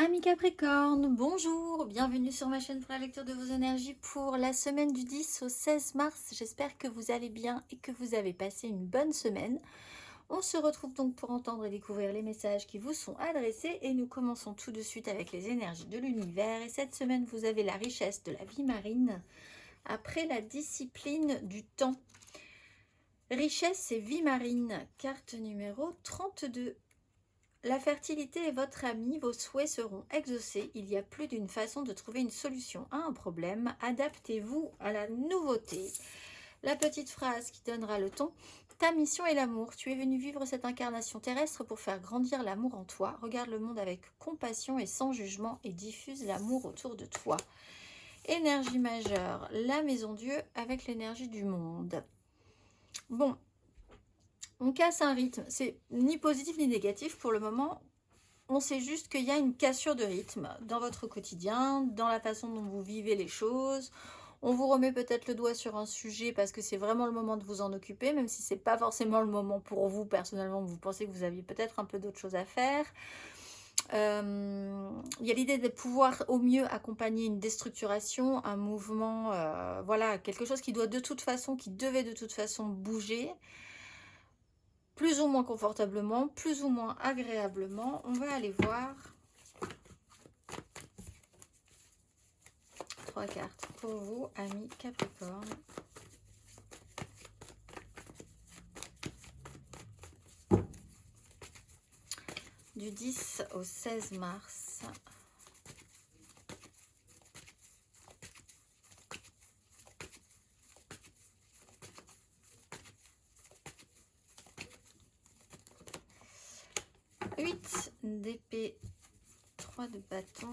Amis Capricorne, bonjour, bienvenue sur ma chaîne pour la lecture de vos énergies pour la semaine du 10 au 16 mars. J'espère que vous allez bien et que vous avez passé une bonne semaine. On se retrouve donc pour entendre et découvrir les messages qui vous sont adressés et nous commençons tout de suite avec les énergies de l'univers. Et cette semaine, vous avez la richesse de la vie marine après la discipline du temps. Richesse et vie marine, carte numéro 32. La fertilité est votre amie, vos souhaits seront exaucés. Il y a plus d'une façon de trouver une solution à un problème. Adaptez-vous à la nouveauté. La petite phrase qui donnera le ton. Ta mission est l'amour. Tu es venu vivre cette incarnation terrestre pour faire grandir l'amour en toi. Regarde le monde avec compassion et sans jugement et diffuse l'amour autour de toi. Énergie majeure, la maison Dieu avec l'énergie du monde. Bon, on casse un rythme. C'est ni positif ni négatif pour le moment. On sait juste qu'il y a une cassure de rythme dans votre quotidien, dans la façon dont vous vivez les choses. On vous remet peut-être le doigt sur un sujet parce que c'est vraiment le moment de vous en occuper, même si ce n'est pas forcément le moment pour vous personnellement. Vous pensez que vous aviez peut-être un peu d'autres choses à faire. Il y a l'idée de pouvoir au mieux accompagner une déstructuration, un mouvement, voilà, quelque chose qui doit de toute façon, qui devait de toute façon bouger. Plus ou moins confortablement, plus ou moins agréablement. On va aller voir 3 cartes pour vous, amis Capricorne. Du 10 au 16 mars. Huit d'épée, 3 de bâton.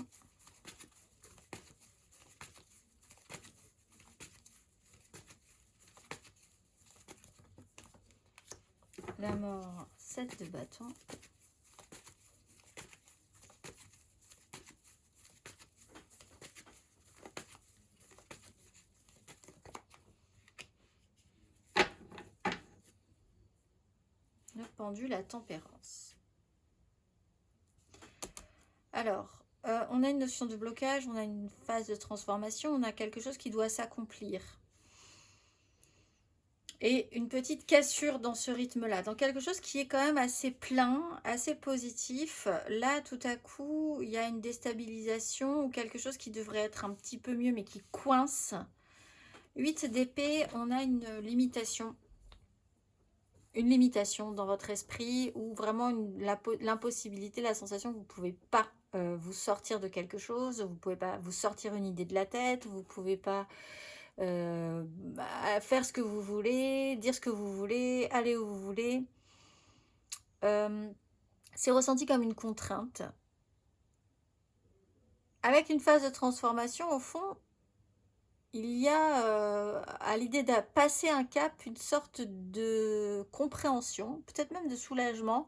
La mort, 7 de bâton. Le pendu, la tempérance. Alors, on a une notion de blocage, on a une phase de transformation, on a quelque chose qui doit s'accomplir. Et une petite cassure dans ce rythme-là, dans quelque chose qui est quand même assez plein, assez positif. Là, tout à coup, il y a une déstabilisation ou quelque chose qui devrait être un petit peu mieux, mais qui coince. 8 d'épée, on a une limitation. Une limitation dans votre esprit ou vraiment l'impossibilité, la sensation que vous ne pouvez pas vous sortir de quelque chose, vous ne pouvez pas vous sortir une idée de la tête, vous ne pouvez pas faire ce que vous voulez, dire ce que vous voulez, aller où vous voulez. C'est ressenti comme une contrainte. Avec une phase de transformation, au fond, il y a à l'idée de passer un cap, une sorte de compréhension, peut-être même de soulagement,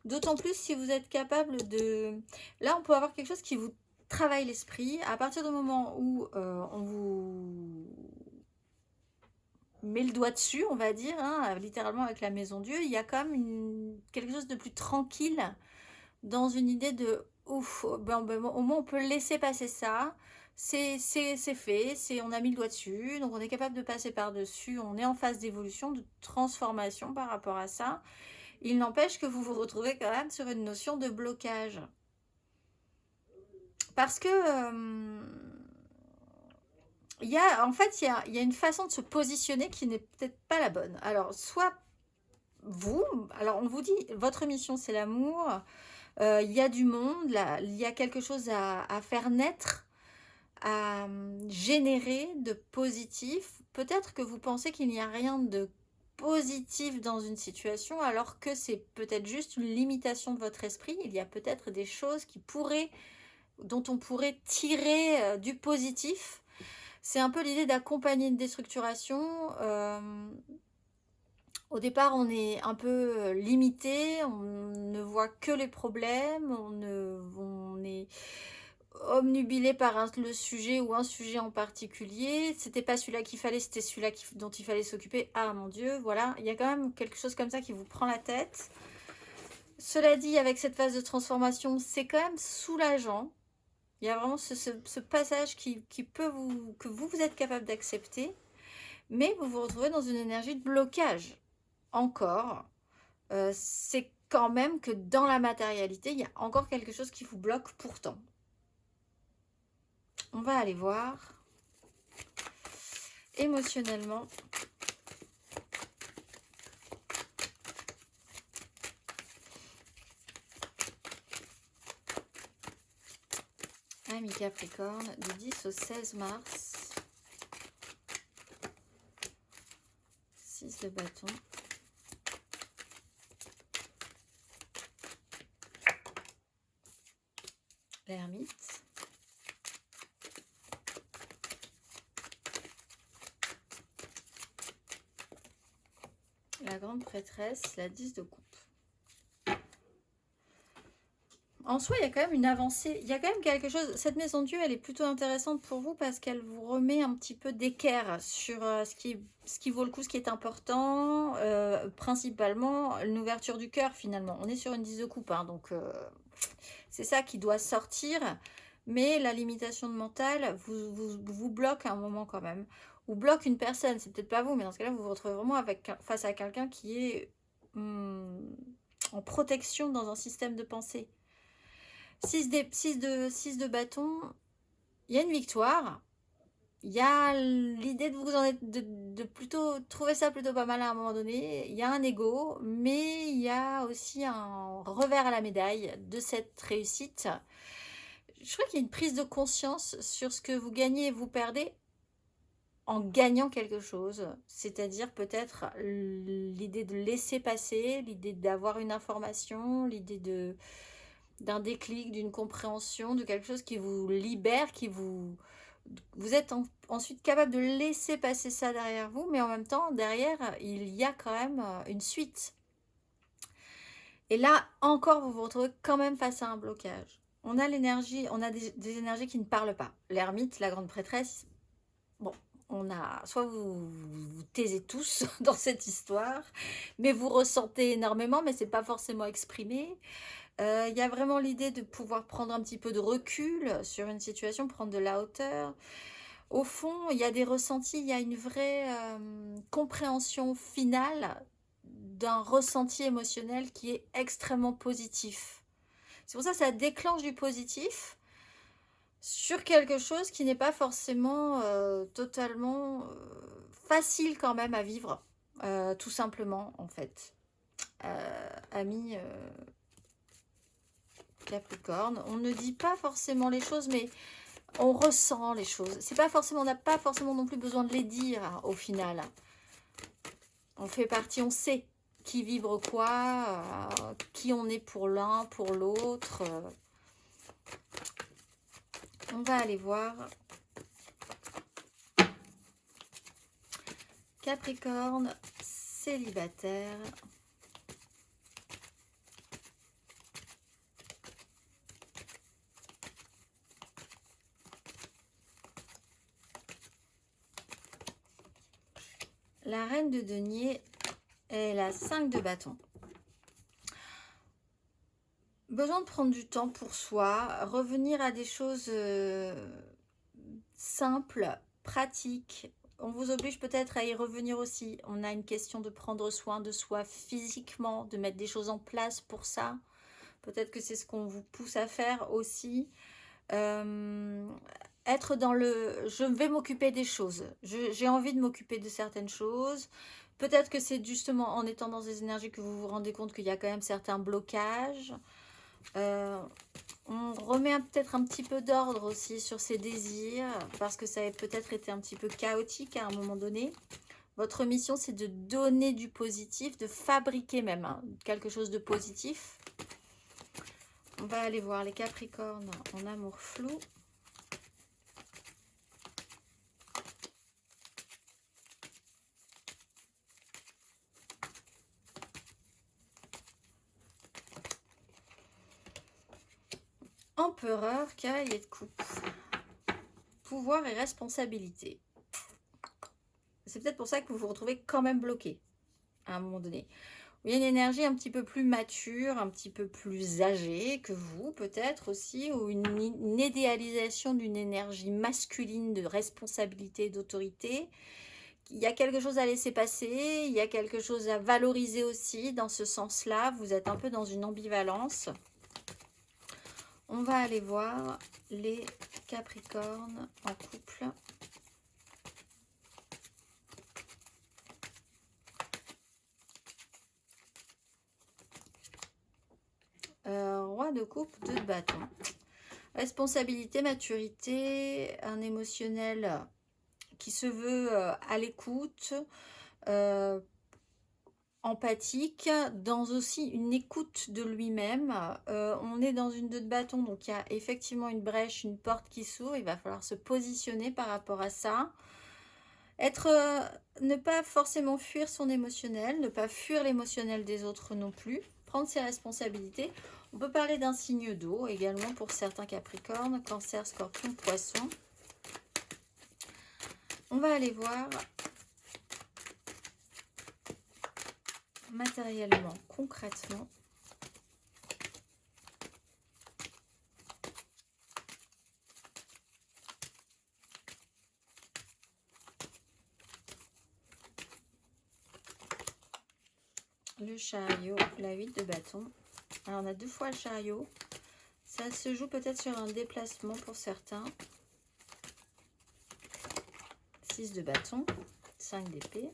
d'autant plus si vous êtes capable de... Là, on peut avoir quelque chose qui vous travaille l'esprit. À partir du moment où on vous met le doigt dessus, on va dire, hein, littéralement avec la maison Dieu, il y a quand même quelque chose de plus tranquille dans une idée de ouf, au moins on peut laisser passer ça, c'est fait, on a mis le doigt dessus, donc on est capable de passer par-dessus, on est en phase d'évolution, de transformation par rapport à ça. Il n'empêche que vous vous retrouvez quand même sur une notion de blocage. Parce que en fait, il y a une façon de se positionner qui n'est peut-être pas la bonne. Alors, soit vous, alors on vous dit, votre mission c'est l'amour, il y a du monde, là, il y a quelque chose à faire naître, à générer de positif. Peut-être que vous pensez qu'il n'y a rien de positif dans une situation, alors que c'est peut-être juste une limitation de votre esprit. Il y a peut-être des choses dont on pourrait tirer du positif. C'est un peu l'idée d'accompagner une déstructuration. Au départ, on est un peu limité, on ne voit que les problèmes, on est obnubilé par le sujet ou un sujet en particulier. C'était pas celui-là qu'il fallait, c'était celui-là dont il fallait s'occuper. Ah mon Dieu, voilà, il y a quand même quelque chose comme ça qui vous prend la tête. Cela dit, avec cette phase de transformation, c'est quand même soulageant. Il y a vraiment ce passage que vous êtes capable d'accepter, mais vous vous retrouvez dans une énergie de blocage. Encore, c'est quand même que dans la matérialité, il y a encore quelque chose qui vous bloque pourtant. On va aller voir émotionnellement. Ami Capricorne, du 10 au 16 mars. 6 de bâton. L'ermite. La grande prêtresse, la 10 de coupe. En soi, il y a quand même une avancée, il y a quand même quelque chose. Cette maison de Dieu, elle est plutôt intéressante pour vous parce qu'elle vous remet un petit peu d'équerre sur ce qui vaut le coup, ce qui est important, principalement une ouverture du cœur finalement. On est sur une 10 de coupe, hein, donc c'est ça qui doit sortir, mais la limitation de mental vous bloque à un moment quand même, ou bloque une personne, c'est peut-être pas vous, mais dans ce cas-là, vous vous retrouvez vraiment face à quelqu'un qui est en protection dans un système de pensée. 6 de bâton, il y a une victoire. Il y a l'idée de vous en être, de plutôt trouver ça plutôt pas mal à un moment donné. Il y a un ego, mais il y a aussi un revers à la médaille de cette réussite. Je crois qu'il y a une prise de conscience sur ce que vous gagnez et vous perdez en gagnant quelque chose. C'est-à-dire peut-être l'idée de laisser passer, l'idée d'avoir une information, l'idée d'un déclic, d'une compréhension, de quelque chose qui vous libère, vous êtes ensuite capable de laisser passer ça derrière vous, mais en même temps, derrière, il y a quand même une suite. Et là, encore, vous vous retrouvez quand même face à un blocage. On a l'énergie, on a des énergies qui ne parlent pas. L'ermite, la grande prêtresse, bon, soit vous taisez tous dans cette histoire, mais vous ressentez énormément, mais c'est pas forcément exprimé. Il y a vraiment l'idée de pouvoir prendre un petit peu de recul sur une situation, prendre de la hauteur. Au fond, il y a des ressentis, il y a une vraie compréhension finale d'un ressenti émotionnel qui est extrêmement positif. C'est pour ça que ça déclenche du positif sur quelque chose qui n'est pas forcément totalement facile quand même à vivre, tout simplement en fait. Amis Capricorne, on ne dit pas forcément les choses, mais on ressent les choses. C'est pas forcément, on n'a pas forcément non plus besoin de les dire hein, au final. On fait partie, on sait qui vibre quoi, qui on est pour l'un, pour l'autre. On va aller voir. Capricorne, célibataire. La reine de denier et la 5 de bâton. Besoin de prendre du temps pour soi, revenir à des choses simples, pratiques. On vous oblige peut-être à y revenir aussi. On a une question de prendre soin de soi physiquement, de mettre des choses en place pour ça. Peut-être que c'est ce qu'on vous pousse à faire aussi. Être dans le je vais m'occuper des choses, j'ai envie de m'occuper de certaines choses. Peut-être que c'est justement en étant dans des énergies que vous vous rendez compte qu'il y a quand même certains blocages. On remet peut-être un petit peu d'ordre aussi sur ses désirs parce que ça a peut-être été un petit peu chaotique à un moment donné. Votre mission, c'est de donner du positif, de fabriquer même hein, quelque chose de positif. On va aller voir les Capricornes en amour flou. Empereur, cavalier de coupe. Pouvoir et responsabilité. C'est peut-être pour ça que vous vous retrouvez quand même bloqué à un moment donné. Il y a une énergie un petit peu plus mature, un petit peu plus âgée que vous, peut-être aussi, ou une idéalisation d'une énergie masculine de responsabilité, d'autorité. Il y a quelque chose à laisser passer, il y a quelque chose à valoriser aussi dans ce sens-là. Vous êtes un peu dans une ambivalence. On va aller voir les Capricornes en couple. Roi de coupe, 2 de bâton. Responsabilité, maturité, un émotionnel qui se veut à l'écoute, empathique, dans aussi une écoute de lui-même. On est dans une 2 de bâton, donc il y a effectivement une brèche, une porte qui s'ouvre. Il va falloir se positionner par rapport à ça. Ne pas forcément fuir son émotionnel, ne pas fuir l'émotionnel des autres non plus, prendre ses responsabilités. On peut parler d'un signe d'eau également pour certains Capricornes, Cancer, Scorpion, Poisson. On va aller voir matériellement, concrètement. Le chariot, la 8 de bâton. Alors on a 2 fois le chariot. Ça se joue peut-être sur un déplacement pour certains. 6 de bâton, 5 d'épée.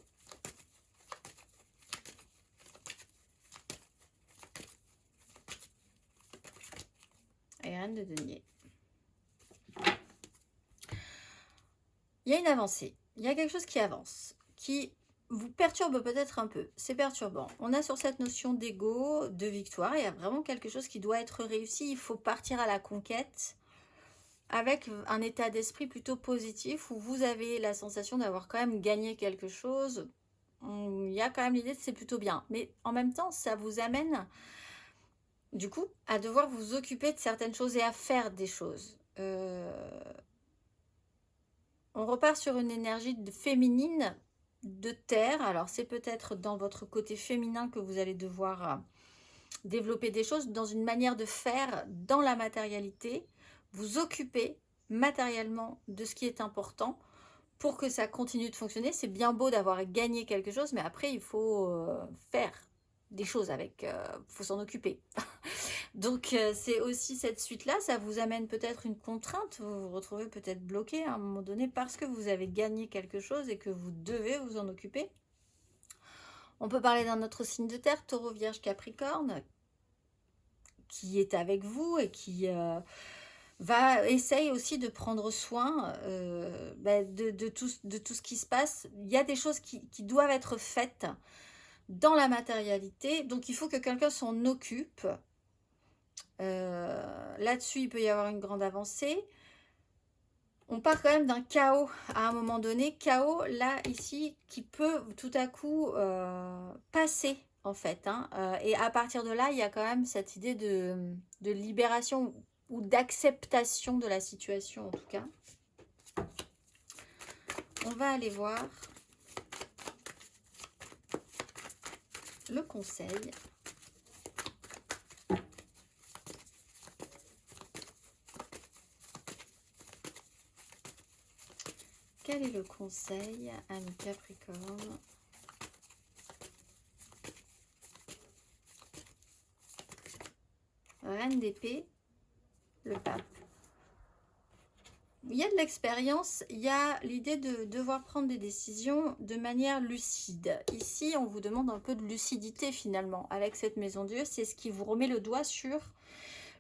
Et reine de denier. Il y a une avancée. Il y a quelque chose qui avance, qui vous perturbe peut-être un peu. C'est perturbant. On a sur cette notion d'ego, de victoire. Il y a vraiment quelque chose qui doit être réussi. Il faut partir à la conquête avec un état d'esprit plutôt positif où vous avez la sensation d'avoir quand même gagné quelque chose. Il y a quand même l'idée que c'est plutôt bien. Mais en même temps, ça vous amène du coup à devoir vous occuper de certaines choses et à faire des choses. On repart sur une énergie féminine de terre. Alors c'est peut-être dans votre côté féminin que vous allez devoir développer des choses dans une manière de faire dans la matérialité, vous occuper matériellement de ce qui est important pour que ça continue de fonctionner. C'est bien beau d'avoir gagné quelque chose, mais après il faut faire des choses avec, faut s'en occuper. Donc c'est aussi cette suite-là, ça vous amène peut-être une contrainte, vous vous retrouvez peut-être bloqué à un moment donné parce que vous avez gagné quelque chose et que vous devez vous en occuper. On peut parler d'un autre signe de terre, Taureau, Vierge, Capricorne, qui est avec vous et qui essaye aussi de prendre soin de tout ce qui se passe. Il y a des choses qui doivent être faites dans la matérialité, donc il faut que quelqu'un s'en occupe. Là-dessus, il peut y avoir une grande avancée. On part quand même d'un chaos à un moment donné. Chaos, là, ici, qui peut tout à coup passer, en fait. Et à partir de là, il y a quand même cette idée de libération ou d'acceptation de la situation, en tout cas. On va aller voir le conseil. Quel est le conseil à mes Capricornes? Reine d'épée, le pape. Il y a de l'expérience, il y a l'idée de devoir prendre des décisions de manière lucide. Ici, on vous demande un peu de lucidité finalement avec cette maison Dieu. C'est ce qui vous remet le doigt sur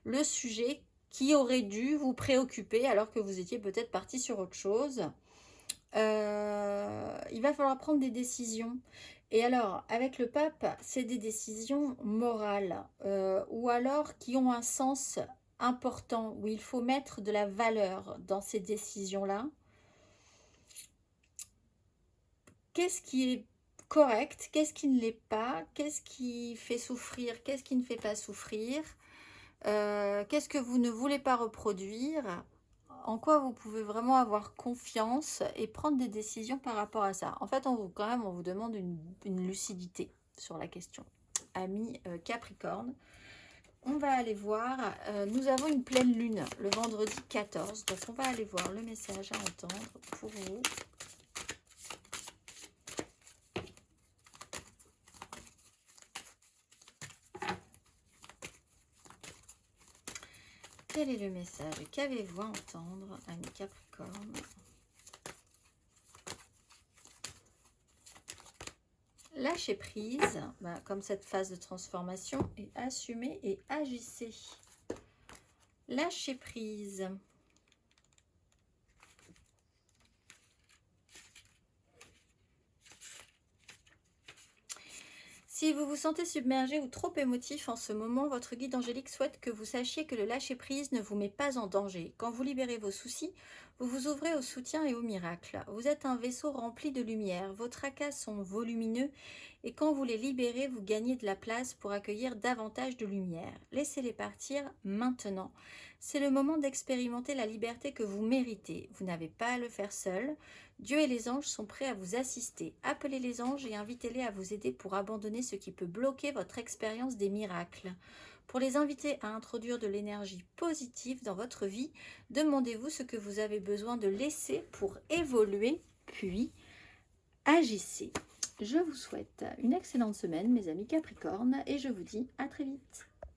le sujet qui aurait dû vous préoccuper alors que vous étiez peut-être parti sur autre chose. Il va falloir prendre des décisions. Et alors, avec le pape, c'est des décisions morales ou alors qui ont un sens important, où il faut mettre de la valeur dans ces décisions-là. Qu'est-ce qui est correct? Qu'est-ce qui ne l'est pas? Qu'est-ce qui fait souffrir? Qu'est-ce qui ne fait pas souffrir? Qu'est-ce que vous ne voulez pas reproduire? En quoi vous pouvez vraiment avoir confiance et prendre des décisions par rapport à ça. En fait, on vous demande une lucidité sur la question. amis Capricorne. On va aller voir, nous avons une pleine lune le vendredi 14, donc on va aller voir le message à entendre pour vous. Quel est le message? Qu'avez-vous à entendre, amis Capricorne? Lâchez prise, comme cette phase de transformation, et assumez et agissez. Lâchez prise. Si vous vous sentez submergé ou trop émotif en ce moment, votre guide angélique souhaite que vous sachiez que le lâcher-prise ne vous met pas en danger. Quand vous libérez vos soucis, vous vous ouvrez au soutien et au miracle. Vous êtes un vaisseau rempli de lumière, vos tracas sont volumineux et quand vous les libérez, vous gagnez de la place pour accueillir davantage de lumière. Laissez-les partir maintenant. C'est le moment d'expérimenter la liberté que vous méritez. Vous n'avez pas à le faire seul. Dieu et les anges sont prêts à vous assister. Appelez les anges et invitez-les à vous aider pour abandonner ce qui peut bloquer votre expérience des miracles. Pour les inviter à introduire de l'énergie positive dans votre vie, demandez-vous ce que vous avez besoin de laisser pour évoluer, puis agissez. Je vous souhaite une excellente semaine, mes amis Capricornes, et je vous dis à très vite.